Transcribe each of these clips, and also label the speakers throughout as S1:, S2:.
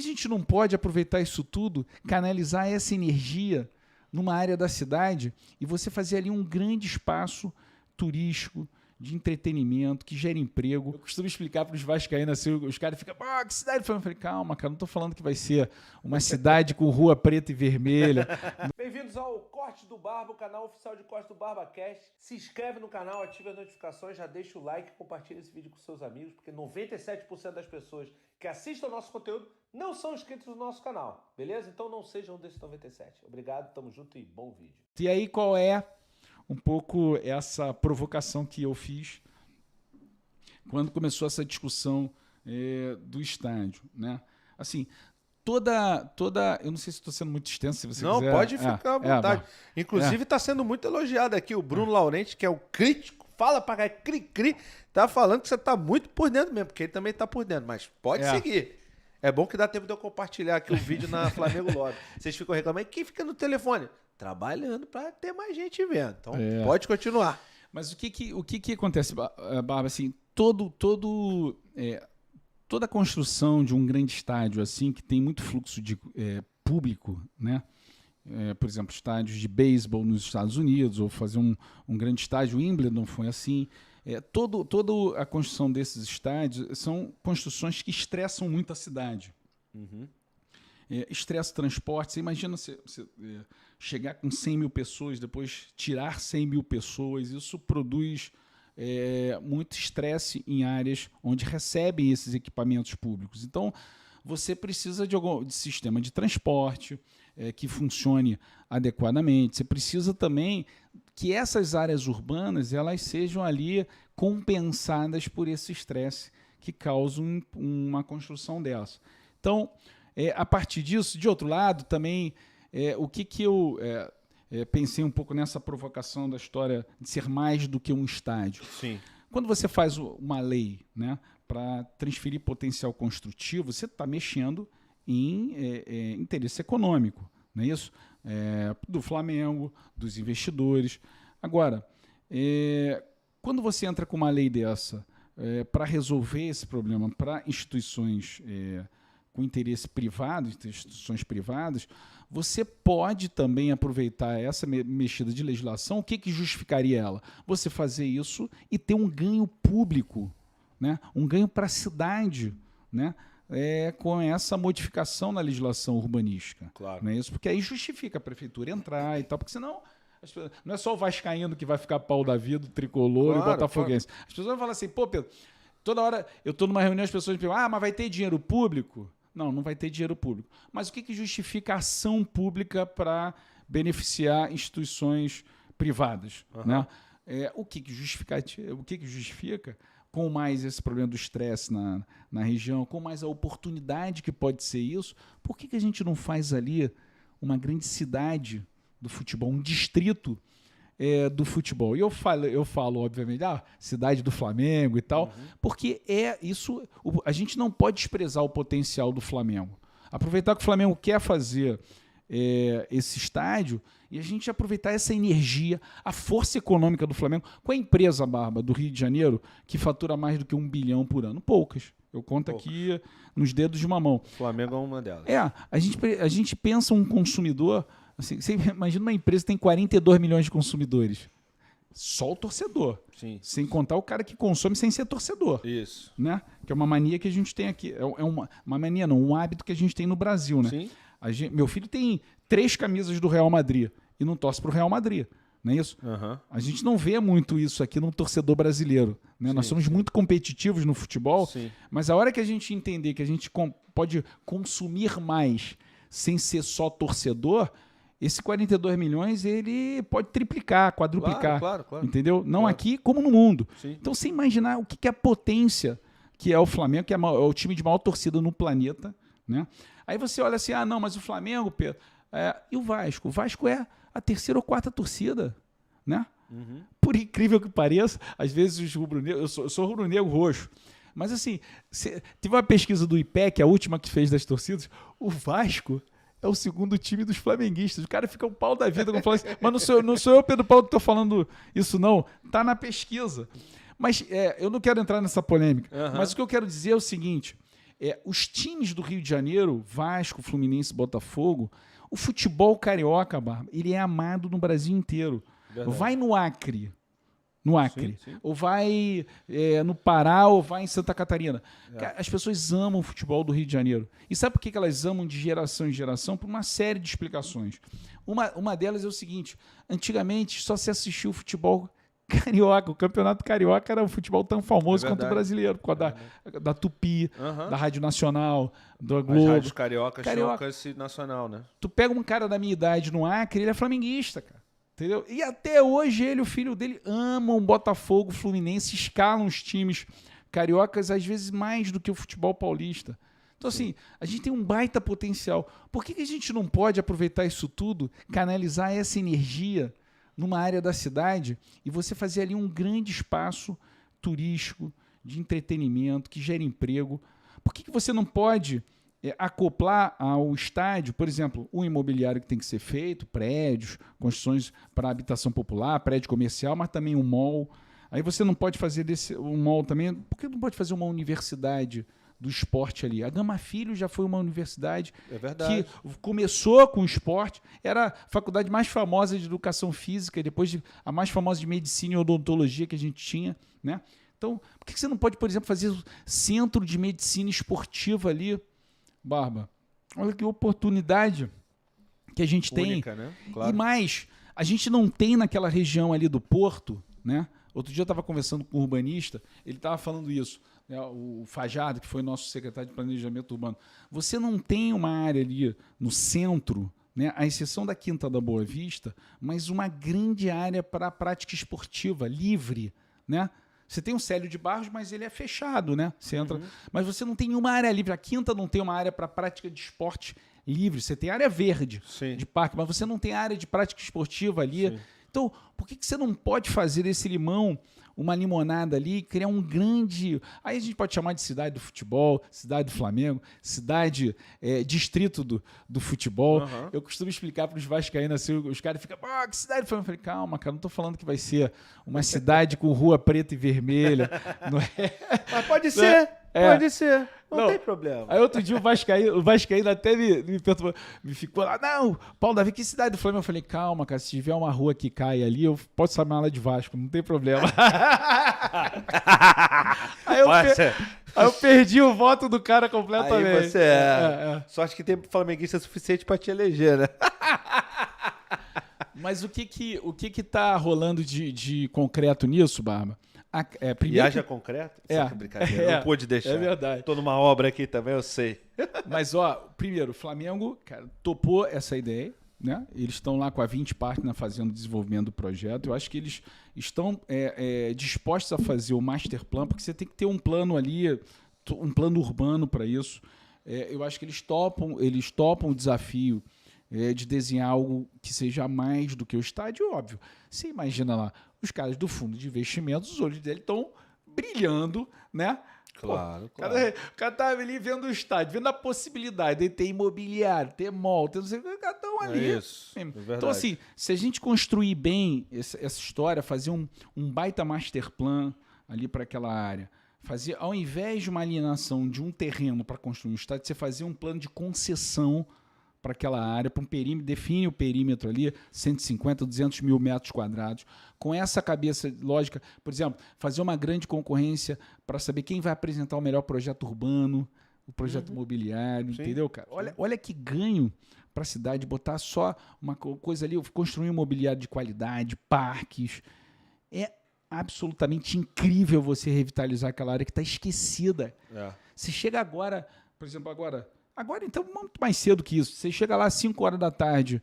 S1: A gente não pode aproveitar isso tudo, canalizar essa energia numa área da cidade e você fazer ali um grande espaço turístico, de entretenimento, que gera emprego. Eu costumo explicar para os vascaínos assim, os caras ficam, que cidade foi? Eu falei, calma, cara, não estou falando que vai ser uma cidade com rua preta e vermelha.
S2: Bem-vindos ao Corte do Barba, o canal oficial de Corte do Barba Cast. Se inscreve no canal, ativa as notificações, já deixa o like e compartilha esse vídeo com seus amigos, porque 97% das pessoas que assistem ao nosso conteúdo não são inscritos no nosso canal, beleza? Então não sejam desses 97. Obrigado, tamo junto e bom vídeo.
S1: E aí qual é um pouco essa provocação que eu fiz quando começou essa discussão do estádio, né? Assim, toda, eu não sei se estou sendo muito extenso, se você quiser.
S2: Não, pode ficar à vontade. Inclusive está sendo muito elogiado aqui o Bruno Laurenti, que é o crítico, fala pra cá, cri-cri, tá falando que você tá muito por dentro mesmo, porque ele também tá por dentro, mas pode seguir. É bom que dá tempo de eu compartilhar aqui o vídeo na Flamengo Lobby. Vocês ficam reclamando, quem fica no telefone? Trabalhando para ter mais gente vendo. Então, pode continuar.
S1: Mas o que acontece, Barba? Assim, toda a construção de um grande estádio assim, que tem muito fluxo de público, né? Por exemplo, estádios de beisebol nos Estados Unidos, ou fazer um grande estádio, Wimbledon foi assim. Toda a construção desses estádios são construções que estressam muito a cidade.
S2: Uhum.
S1: Estressa o transporte. Você imagina você chegar com 100 mil pessoas, depois tirar 100 mil pessoas. Isso produz muito estresse em áreas onde recebem esses equipamentos públicos. Então, você precisa de sistema de transporte que funcione adequadamente. Você precisa também que essas áreas urbanas elas sejam ali compensadas por esse estresse que causa uma construção dessa. Então, a partir disso, de outro lado, também, o que eu pensei um pouco nessa provocação da história de ser mais do que um estádio.
S2: Sim.
S1: Quando você faz uma lei, né, para transferir potencial construtivo, você está mexendo em interesse econômico, não é isso? Do Flamengo, dos investidores. Agora, quando você entra com uma lei dessa para resolver esse problema para instituições com interesse privado, instituições privadas, você pode também aproveitar essa mexida de legislação. O que justificaria ela? Você fazer isso e ter um ganho público, né? Um ganho para a cidade, né? Com essa modificação na legislação urbanística.
S2: Claro.
S1: Não é isso? Porque aí justifica a prefeitura entrar e tal, porque senão não é só o vascaíno que vai ficar pau da vida, o tricolor e o botafoguense. Claro. As pessoas vão falar assim, pô, Pedro, toda hora eu estou numa reunião, as pessoas me perguntam, mas vai ter dinheiro público? Não vai ter dinheiro público. Mas o que justifica a ação pública para beneficiar instituições privadas?
S2: Uhum.
S1: Né? O que justifica com mais esse problema do estresse na região, com mais a oportunidade que pode ser isso, por que a gente não faz ali uma grande cidade do futebol, um distrito do futebol? E eu falo, obviamente, cidade do Flamengo e tal, porque isso, a gente não pode desprezar o potencial do Flamengo. Aproveitar que o Flamengo quer fazer esse estádio e a gente aproveitar essa energia, a força econômica do Flamengo. Qual é a empresa, Barba, do Rio de Janeiro que fatura mais do que 1 bilhão por ano? Poucas. Eu conto aqui nos dedos de uma mão.
S2: O Flamengo é uma delas.
S1: A gente pensa um consumidor. Assim, você imagina uma empresa que tem 42 milhões de consumidores. Só o torcedor.
S2: Sim.
S1: Sem contar o cara que consome sem ser torcedor.
S2: Isso.
S1: Né? Que é uma mania que a gente tem aqui. Uma mania não, um hábito que a gente tem no Brasil. Né?
S2: Sim.
S1: Meu filho tem 3 camisas do Real Madrid e não torce para o Real Madrid. Não é isso?
S2: Uhum.
S1: A gente não vê muito isso aqui no torcedor brasileiro. Né? Nós somos muito competitivos no futebol, mas a hora que a gente entender que a gente pode consumir mais sem ser só torcedor, esse 42 milhões ele pode triplicar, quadruplicar.
S2: Claro.
S1: Entendeu? Não aqui como no mundo.
S2: Sim.
S1: Então, você imaginar o que é a potência que é o Flamengo, que é o time de maior torcida no planeta. Né? Aí você olha assim, não, mas o Flamengo, Pedro, e o Vasco? O Vasco é a 3ª ou 4ª torcida, né?
S2: Uhum.
S1: Por incrível que pareça, às vezes os rubro-negros, eu sou rubro-negro roxo, mas assim, teve uma pesquisa do IPEC, a última que fez das torcidas, o Vasco é o 2º time dos flamenguistas. O cara fica um pau da vida quando fala assim, mas não sou eu, Pedro Paulo, que estou falando isso não, tá na pesquisa. Mas eu não quero entrar nessa polêmica, mas o que eu quero dizer é o seguinte, os times do Rio de Janeiro, Vasco, Fluminense, Botafogo, o futebol carioca, Barba, ele é amado no Brasil inteiro. Verdade. Vai no Acre, sim, sim. Ou vai no Pará, ou vai em Santa Catarina. As pessoas amam o futebol do Rio de Janeiro. E sabe por que elas amam de geração em geração? Por uma série de explicações. Uma delas é o seguinte: antigamente só se assistia o futebol carioca. O campeonato carioca era um futebol tão famoso quanto o brasileiro, por causa da Tupi, da Rádio Nacional, da Globo. As
S2: rádios cariocas tinham alcance nacional, né?
S1: Tu pega um cara da minha idade no Acre, ele é flamenguista, cara. Entendeu? E até hoje ele e o filho dele amam o Botafogo, Fluminense, escalam os times cariocas às vezes mais do que o futebol paulista. Então, assim, a gente tem um baita potencial. Por que a gente não pode aproveitar isso tudo, canalizar essa energia numa área da cidade e você fazer ali um grande espaço turístico, de entretenimento, que gera emprego? Por que você não pode acoplar ao estádio, por exemplo, o imobiliário que tem que ser feito, prédios, construções para habitação popular, prédio comercial, mas também um mall. Aí você não pode fazer um mall também. Por que não pode fazer uma universidade do esporte ali? A Gama Filho já foi uma universidade que começou com o esporte, era a faculdade mais famosa de educação física, depois a mais famosa de medicina e odontologia que a gente tinha, né? Então, por que você não pode, por exemplo, fazer centro de medicina esportiva ali, Barba? Olha que oportunidade que a gente
S2: única,
S1: tem.
S2: Né? Claro.
S1: E mais, a gente não tem naquela região ali do Porto, né? Outro dia eu estava conversando com um urbanista, ele estava falando isso, né? O Fajardo, que foi nosso secretário de Planejamento Urbano. Você não tem uma área ali no centro, né, à exceção da Quinta da Boa Vista, mas uma grande área para a prática esportiva, livre, né? Você tem o Célio de Barros, mas ele é fechado, né? Você entra, mas você não tem uma área livre. A Quinta não tem uma área para prática de esporte livre. Você tem área verde de parque, mas você não tem área de prática esportiva ali. Sim. Então, por que você não pode fazer desse limão uma limonada ali e criar um grande... Aí a gente pode chamar de cidade do futebol, cidade do Flamengo, cidade, distrito do futebol. Eu costumo explicar para os vascaínos assim, os caras ficam, que cidade do Flamengo? Eu falei, calma, cara, não estou falando que vai ser uma cidade com rua preta e vermelha. Não é?
S2: Mas pode ser. Pode ser. Não tem problema.
S1: Aí outro dia o Vascaíno até me perturbou, me ficou lá, não, Paulo Davi, que cidade do Flamengo? Eu falei, calma, cara, se tiver uma rua que cai ali, eu posso chamar ela de Vasco, não tem problema. Aí eu perdi o voto do cara completamente.
S2: Aí você sorte que tem flamenguista suficiente pra te eleger, né?
S1: Mas o que tá rolando de concreto nisso, Barba?
S2: E haja concreto? Isso brincadeira. Não pude deixar.
S1: É verdade.
S2: Tô numa obra aqui também, eu sei.
S1: Mas, primeiro, o Flamengo, cara, topou essa ideia, né? Eles estão lá com a 20 Partner fazendo o desenvolvimento do projeto. Eu acho que eles estão dispostos a fazer o master plan, porque você tem que ter um plano ali, um plano urbano para isso. Eu acho que eles topam o desafio de desenhar algo que seja mais do que o estádio, óbvio. Você imagina lá, os caras do fundo de investimentos, os olhos dele estão brilhando, né?
S2: Claro, claro.
S1: O cara tá ali vendo o estádio, vendo a possibilidade de ter imobiliário, ter mall, ter não sei o que, os caras estão ali.
S2: É isso, é verdade.
S1: Então, assim, se a gente construir bem essa história, fazer um baita master plan ali para aquela área, fazer, ao invés de uma alienação de um terreno para construir um estádio, você fazer um plano de concessão para aquela área, para um perímetro, define o perímetro ali, 150, 200 mil metros quadrados, com essa cabeça lógica, por exemplo, fazer uma grande concorrência para saber quem vai apresentar o melhor projeto urbano, o projeto imobiliário, entendeu, cara? Olha que ganho para a cidade, botar só uma coisa ali, construir um imobiliário de qualidade, parques. É absolutamente incrível você revitalizar aquela área que está esquecida. Você chega agora, por exemplo, agora então, muito mais cedo que isso. Você chega lá às 5 horas da tarde,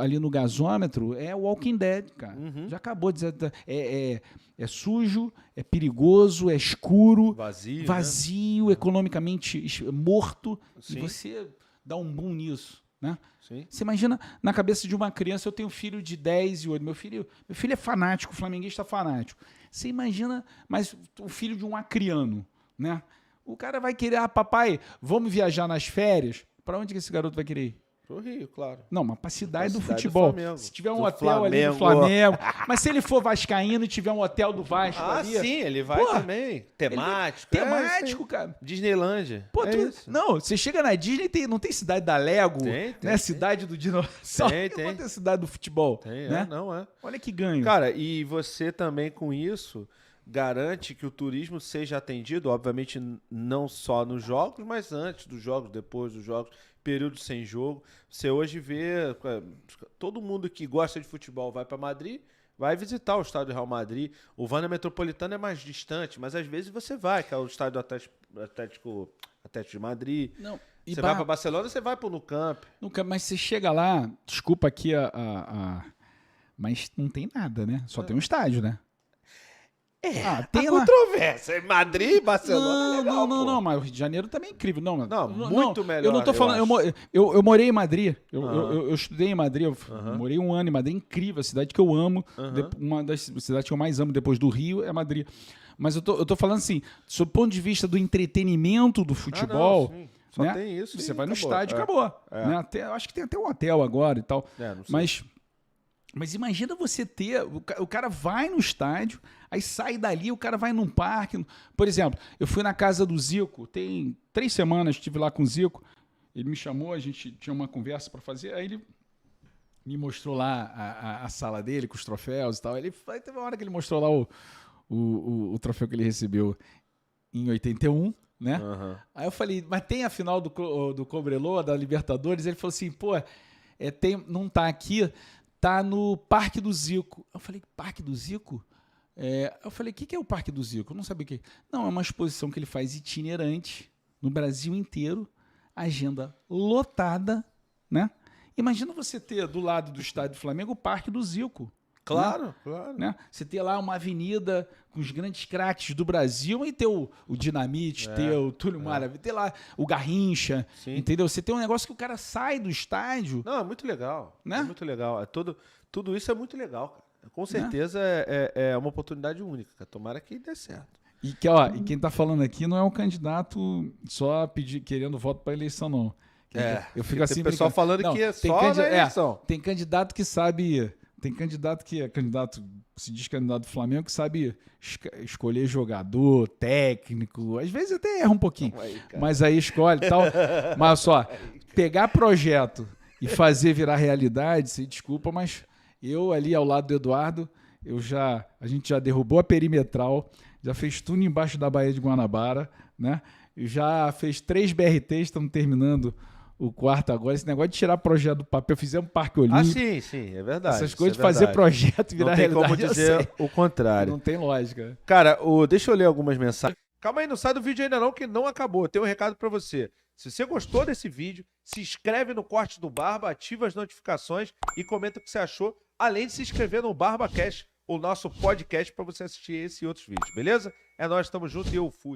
S1: ali no gasômetro, é Walking Dead, cara. Já acabou de dizer. É sujo, é perigoso, é escuro, vazio, né? Economicamente morto. Sim. E você dá um boom nisso, né? Sim. Você imagina, na cabeça de uma criança, eu tenho um filho de 10 e 8. Meu filho é fanático, flamenguista fanático. Você imagina, mas o filho de um acriano, né? O cara vai querer, papai, vamos viajar nas férias? Para onde que esse garoto vai querer ir?
S2: Pro Rio, claro.
S1: Não, mas pra cidade do
S2: cidade
S1: futebol.
S2: do Flamengo.
S1: Se tiver um
S2: Do
S1: hotel ali do
S2: Flamengo.
S1: Flamengo. Mas se ele for vascaíno e tiver um hotel do Vasco ali...
S2: Sim, ele vai também. Temático.
S1: Temático, cara.
S2: Disneylândia.
S1: Pô,
S2: isso.
S1: Não, você chega na Disney, não tem cidade da Lego,
S2: Tem.
S1: Cidade do dinossauro.
S2: Tem.
S1: Tem cidade do futebol.
S2: Tem,
S1: né?
S2: não é.
S1: Olha que ganho.
S2: Cara, e você também com isso garante que o turismo seja atendido, obviamente não só nos jogos, mas antes dos jogos, depois dos jogos, período sem jogo. Você hoje vê todo mundo que gosta de futebol vai para Madrid, vai visitar o estádio do Real Madrid. O Wanda Metropolitano é mais distante, mas às vezes você vai, que é o estádio do Atlético de Madrid.
S1: Não,
S2: você vai para Barcelona, você vai para o Nou Camp.
S1: Mas você chega lá, desculpa aqui mas não tem nada, né? Só tem um estádio, né?
S2: Tem controvérsia. Madrid, Barcelona, é legal,
S1: não, mas o Rio de Janeiro também é incrível. Não,
S2: muito melhor.
S1: Eu não tô falando, eu morei em Madrid, eu estudei em Madrid, morei um ano em Madrid, incrível, a cidade que eu amo, uma das cidades que eu mais amo depois do Rio é Madrid. Mas eu tô falando assim, sob o ponto de vista do entretenimento do futebol,
S2: só
S1: né?
S2: tem isso.
S1: Você vai no estádio, acabou. Né? Acho que tem até um hotel agora e tal. Mas imagina você ter... O cara vai no estádio, aí sai dali, o cara vai num parque. Por exemplo, eu fui na casa do Zico, tem 3 semanas, estive lá com o Zico, ele me chamou, a gente tinha uma conversa para fazer, aí ele me mostrou lá a sala dele com os troféus e tal. Aí teve uma hora que ele mostrou lá o troféu que ele recebeu em 81, né? Aí eu falei, mas tem a final do Cobreloa, da Libertadores? Ele falou assim, pô, não tá aqui... Tá no Parque do Zico. Eu falei, Parque do Zico? Eu falei, o que é o Parque do Zico? Eu não sabia o que. Não, é uma exposição que ele faz itinerante no Brasil inteiro, agenda lotada, né? Imagina você ter do lado do estádio do Flamengo o Parque do Zico.
S2: Claro.
S1: Né? Você ter lá uma avenida com os grandes craques do Brasil e ter o Dinamite, ter o Túlio Maravilha, ter lá o Garrincha, entendeu? Você tem um negócio que o cara sai do estádio.
S2: Não, é muito legal.
S1: Né?
S2: É muito legal. Tudo isso é muito legal, cara. Com certeza é uma oportunidade única, cara. Tomara que dê certo.
S1: E quem tá falando aqui não é um candidato só querendo voto para eleição, não. Eu fico assim,
S2: tem pessoal falando que é só na eleição.
S1: Tem candidato que sabe... Tem candidato que se diz candidato do Flamengo, que sabe escolher jogador, técnico, às vezes até erra um pouquinho, mas aí escolhe e tal. Mas só, pegar projeto e fazer virar realidade, se desculpa, mas eu ali ao lado do Eduardo, a gente já derrubou a perimetral, já fez tudo embaixo da Baía de Guanabara, né? Já fez 3 BRTs, estamos terminando o 4º agora, esse negócio de tirar projeto do papel, fizemos Parque Olímpico.
S2: Sim, é verdade.
S1: Essas coisas de fazer projeto virar realidade.
S2: Não tem como dizer o contrário.
S1: Não tem lógica.
S2: Cara, deixa eu ler algumas mensagens. Calma aí, não sai do vídeo ainda não, que não acabou. Tem um recado pra você. Se você gostou desse vídeo, se inscreve no Corte do Barba, ativa as notificações e comenta o que você achou, além de se inscrever no BarbaCast, o nosso podcast, pra você assistir esse e outros vídeos, beleza? É nóis, tamo junto e eu fui.